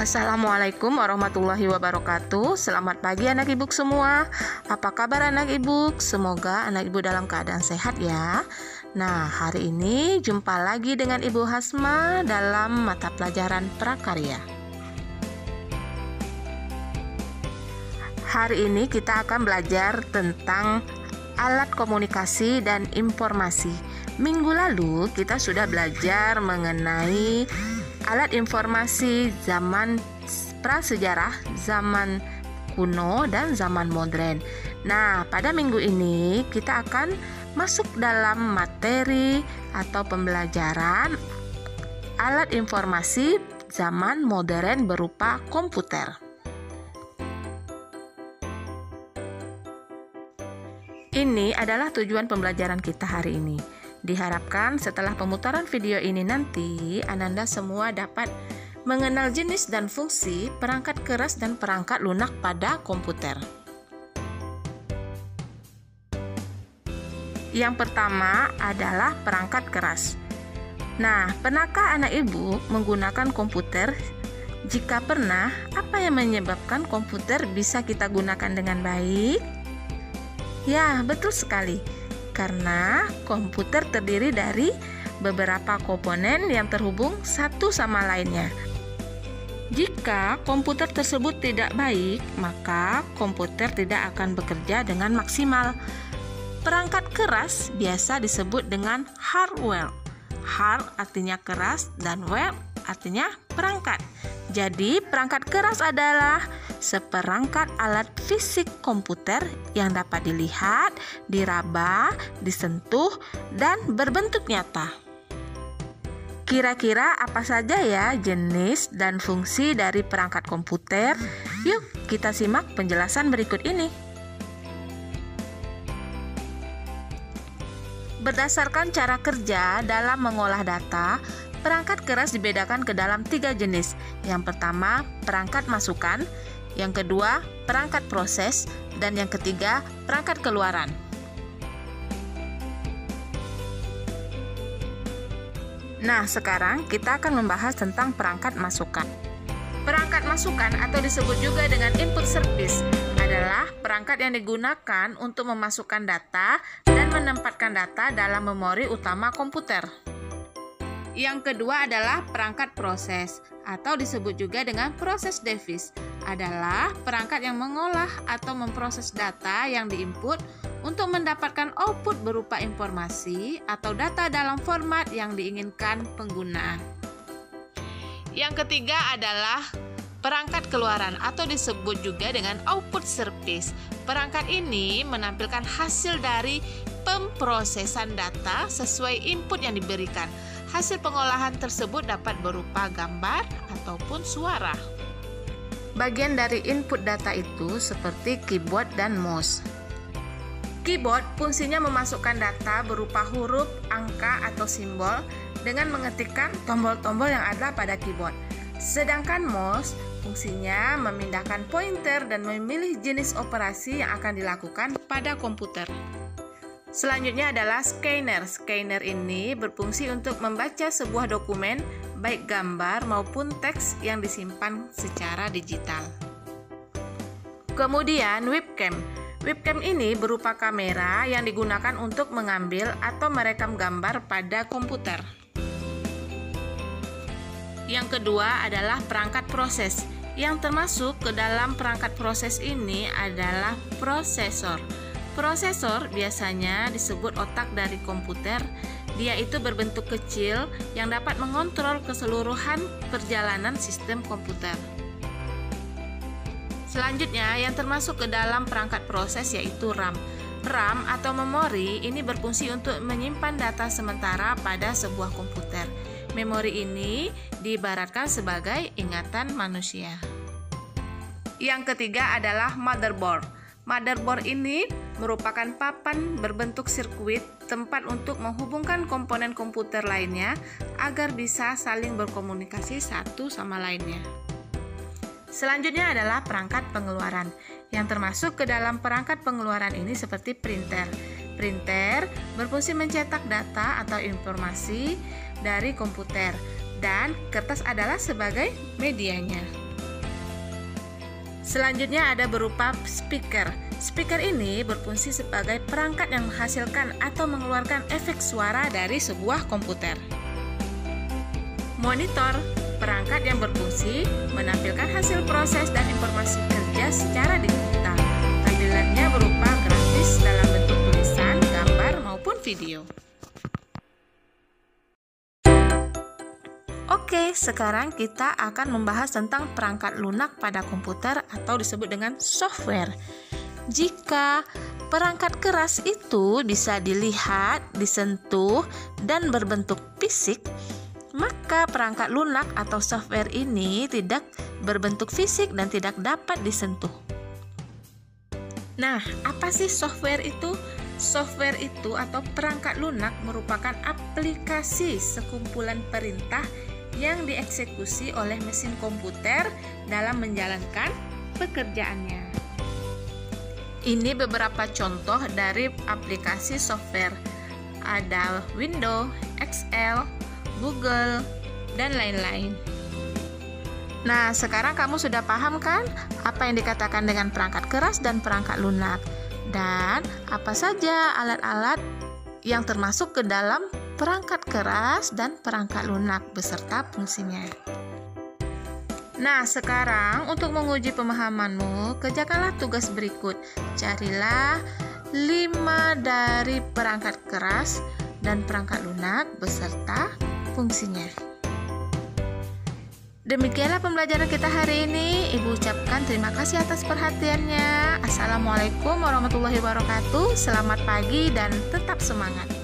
Assalamualaikum warahmatullahi wabarakatuh. Selamat pagi anak ibu semua. Apa kabar anak ibu? Semoga anak ibu dalam keadaan sehat ya. Nah, hari ini jumpa lagi dengan Ibu Hasma dalam mata pelajaran prakarya. Hari ini kita akan belajar tentang alat komunikasi dan informasi. Minggu lalu kita sudah belajar mengenai alat informasi zaman prasejarah, zaman kuno, dan zaman modern. Nah, pada minggu ini kita akan masuk dalam materi atau pembelajaran alat informasi zaman modern berupa komputer. Ini adalah tujuan pembelajaran kita hari ini. Diharapkan setelah pemutaran video ini nanti, Ananda semua dapat mengenal jenis dan fungsi perangkat keras dan perangkat lunak pada komputer. Yang pertama adalah perangkat keras. Nah, pernahkah anak ibu menggunakan komputer? Jika pernah, apa yang menyebabkan komputer bisa kita gunakan dengan baik? Ya, betul sekali. Karena komputer terdiri dari beberapa komponen yang terhubung satu sama lainnya. Jika komputer tersebut tidak baik, maka komputer tidak akan bekerja dengan maksimal. Perangkat keras biasa disebut dengan hardware. Hard artinya keras dan ware artinya perangkat. Jadi, perangkat keras adalah seperangkat alat fisik komputer yang dapat dilihat, diraba, disentuh, dan berbentuk nyata. Kira-kira apa saja ya jenis dan fungsi dari perangkat komputer? Yuk, kita simak penjelasan berikut ini. Berdasarkan cara kerja dalam mengolah data, perangkat keras dibedakan ke dalam 3 jenis. Yang pertama, perangkat masukan. Yang kedua, perangkat proses. Dan yang ketiga, perangkat keluaran. Nah, sekarang kita akan membahas tentang perangkat masukan. Perangkat masukan atau disebut juga dengan input service adalah perangkat yang digunakan untuk memasukkan data dan menempatkan data dalam memori utama komputer. Yang kedua adalah perangkat proses atau disebut juga dengan proses device, adalah perangkat yang mengolah atau memproses data yang diinput untuk mendapatkan output berupa informasi atau data dalam format yang diinginkan pengguna. Yang ketiga adalah perangkat keluaran atau disebut juga dengan output service. Perangkat ini menampilkan hasil dari pemrosesan data sesuai input yang diberikan. Hasil pengolahan tersebut dapat berupa gambar ataupun suara. Bagian dari input data itu seperti keyboard dan mouse. Keyboard fungsinya memasukkan data berupa huruf, angka, atau simbol dengan mengetikkan tombol-tombol yang ada pada keyboard. Sedangkan mouse fungsinya memindahkan pointer dan memilih jenis operasi yang akan dilakukan pada komputer. Selanjutnya adalah scanner. Scanner ini berfungsi untuk membaca sebuah dokumen, baik gambar maupun teks yang disimpan secara digital. Kemudian webcam. Webcam ini berupa kamera yang digunakan untuk mengambil atau merekam gambar pada komputer. Yang kedua adalah perangkat proses. Yang termasuk ke dalam perangkat proses ini adalah prosesor. Prosesor biasanya disebut otak dari komputer. Dia itu berbentuk kecil yang dapat mengontrol keseluruhan perjalanan sistem komputer. Selanjutnya, yang termasuk ke dalam perangkat proses yaitu RAM. RAM atau memori ini berfungsi untuk menyimpan data sementara pada sebuah komputer. Memori ini diibaratkan sebagai ingatan manusia. Yang ketiga adalah motherboard. Motherboard ini merupakan papan berbentuk sirkuit, tempat untuk menghubungkan komponen komputer lainnya agar bisa saling berkomunikasi satu sama lainnya. Selanjutnya adalah perangkat pengeluaran, yang termasuk ke dalam perangkat pengeluaran ini seperti printer. Printer berfungsi mencetak data atau informasi dari komputer, dan kertas adalah sebagai medianya. Selanjutnya ada berupa speaker. Speaker ini berfungsi sebagai perangkat yang menghasilkan atau mengeluarkan efek suara dari sebuah komputer. Monitor, perangkat yang berfungsi menampilkan hasil proses dan informasi kerja secara digital. Tampilannya berupa grafis dalam bentuk tulisan, gambar, maupun video. Oke, sekarang kita akan membahas tentang perangkat lunak pada komputer atau disebut dengan software. Jika perangkat keras itu bisa dilihat, disentuh, dan berbentuk fisik, maka perangkat lunak atau software ini tidak berbentuk fisik dan tidak dapat disentuh. Nah, apa sih software itu? Software itu atau perangkat lunak merupakan aplikasi sekumpulan perintah yang dieksekusi oleh mesin komputer dalam menjalankan pekerjaannya. Ini beberapa contoh dari aplikasi software. Ada Windows, Excel, Google, dan lain-lain. Nah, sekarang kamu sudah paham kan apa yang dikatakan dengan perangkat keras dan perangkat lunak? Dan apa saja alat-alat yang termasuk ke dalam perangkat keras dan perangkat lunak beserta fungsinya. Nah, sekarang untuk menguji pemahamanmu, kerjakanlah tugas berikut. Carilah 5 dari perangkat keras dan perangkat lunak beserta fungsinya. Demikianlah pembelajaran kita hari ini. Ibu ucapkan terima kasih atas perhatiannya. Assalamualaikum warahmatullahi wabarakatuh. Selamat pagi dan tetap semangat.